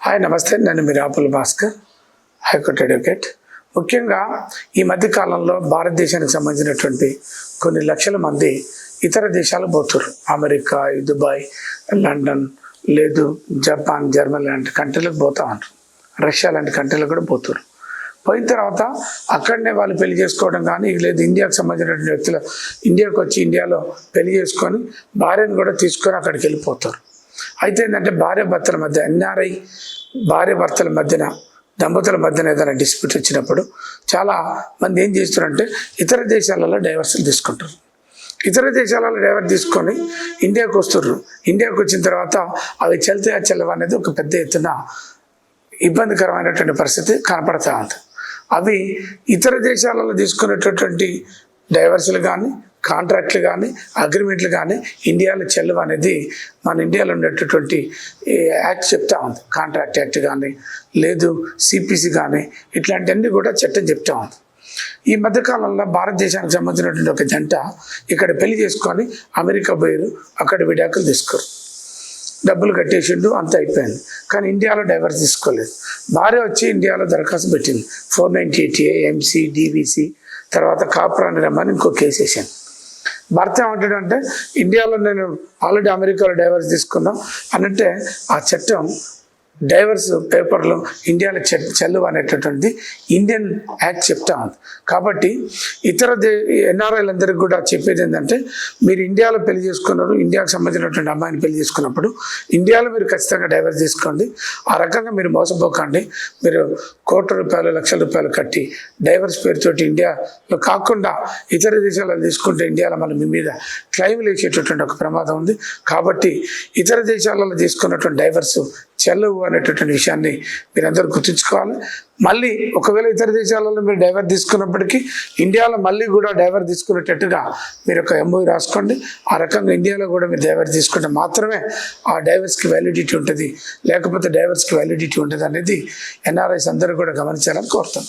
Hi నమస్తే, నేను మీ రాపుల Bhaskar, high court advocate. ముఖ్యంగా ఈ మధ్య కాలంలో భారతదేశానికి సంబంధించినటువంటి కొన్ని లక్షల మంది ఇతర దేశాలకు పోతున్నారు. అమెరికా, దుబాయ్, లండన్, లేదు జపాన్, జర్మనీ లాంటి కంట్రీలకు పోతా ఉంటారు. రష్యా లాంటి కంట్రీలకు కూడా పోతున్నారు. పోయిన తర్వాత అక్కడనే వాళ్ళు పెళ్లి చేసుకోవడం కానీ, లేదు ఇండియాకు సంబంధించినటువంటి వ్యక్తులు ఇండియాకు వచ్చి ఇండియాలో పెళ్లి చేసుకొని భార్యను కూడా తీసుకొని అక్కడికి వెళ్ళిపోతారు. అయితే ఏంటంటే భార్యాభర్తల మధ్య, ఎన్ఆర్ఐ భార్యాభర్తల మధ్యన, దంపతుల మధ్యన ఏదైనా డిస్ప్యూట్ వచ్చినప్పుడు చాలా మంది ఏం చేస్తారంటే ఇతర దేశాలలో డైవర్సులు తీసుకుంటారు. ఇతర దేశాలలో డైవర్స్ తీసుకొని ఇండియాకు వస్తున్నారు. ఇండియాకు వచ్చిన తర్వాత అవి చెల్తే చెల్లవ అనేది ఒక పెద్ద ఎత్తున ఇబ్బందికరమైనటువంటి పరిస్థితి కనపడతా ఉంది. అవి ఇతర దేశాలలో తీసుకునేటటువంటి డైవర్సులు కానీ, కాంట్రాక్ట్లు కానీ, అగ్రిమెంట్లు కానీ ఇండియాలో చెల్లవు అనేది మన ఇండియాలో ఉండేటటువంటి యాక్ట్ చెప్తా ఉంది. కాంట్రాక్ట్ యాక్ట్ కానీ, లేదు సిపిసి కానీ, ఇట్లాంటివన్నీ కూడా చట్టం చెప్తా ఉంది. ఈ మధ్యకాలంలో భారతదేశానికి సంబంధించినటువంటి ఒక జంట ఇక్కడ పెళ్లి చేసుకొని అమెరికా పోయారు, అక్కడ విడాకులు తీసుకోరు, డబ్బులు కట్టేసిండు, అంత అయిపోయింది. కానీ ఇండియాలో డైవర్స్ తీసుకోలేదు. భార్య వచ్చి ఇండియాలో దరఖాస్తు పెట్టింది, 498A, MC, DVC, తర్వాత కాపురాని రమ్మని ఇంకో కేసు వేసాను. భర్త ఏమంటాడంటే ఇండియాలో నేను ఆల్రెడీ అమెరికాలో డైవర్స్ తీసుకున్నాం అనంటే ఆ చట్టం డైవర్స్ పేపర్లో ఇండియాలో చెల్లువ అనేటటువంటి ఇండియన్ యాక్ట్ చెప్తా ఉంది. కాబట్టి ఇతర ఎన్ఆర్ఐలందరికీ కూడా చెప్పేది ఏంటంటే, మీరు ఇండియాలో పెళ్లి చేసుకున్నారు, ఇండియాకు సంబంధించినటువంటి అమ్మాయిని పెళ్లి చేసుకున్నప్పుడు ఇండియాలో మీరు ఖచ్చితంగా డైవర్స్ తీసుకోండి. ఆ రకంగా మీరు మోసపోకండి. మీరు కోట్ల రూపాయలు, లక్షల రూపాయలు కట్టి డైవర్స్ పేరుతోటి ఇండియాలో కాకుండా ఇతర దేశాలలో తీసుకుంటే ఇండియాలో మళ్ళీ మీ మీద క్లెయిమ్లు వేసేటటువంటి ఒక ప్రమాదం ఉంది. కాబట్టి ఇతర దేశాలలో తీసుకున్నటువంటి డైవర్స్ చెల్లవు అనేటటువంటి విషయాన్ని మీరందరూ గుర్తుంచుకోవాలి. మళ్ళీ ఒకవేళ ఇతర దేశాలలో మీరు డైవర్ తీసుకున్నప్పటికీ ఇండియాలో మళ్ళీ కూడా డైవర్ తీసుకునేటట్టుగా మీరు ఒక MOU రాసుకోండి. ఆ రకంగా ఇండియాలో కూడా మీరు డైవర్ తీసుకుంటే మాత్రమే ఆ డైవర్స్కి వ్యాలిడిటీ ఉంటుంది, లేకపోతే డైవర్స్కి వ్యాలిడిటీ ఉంటుంది అనేది NRIs అందరూ కూడా గమనించాలని కోరుతాను.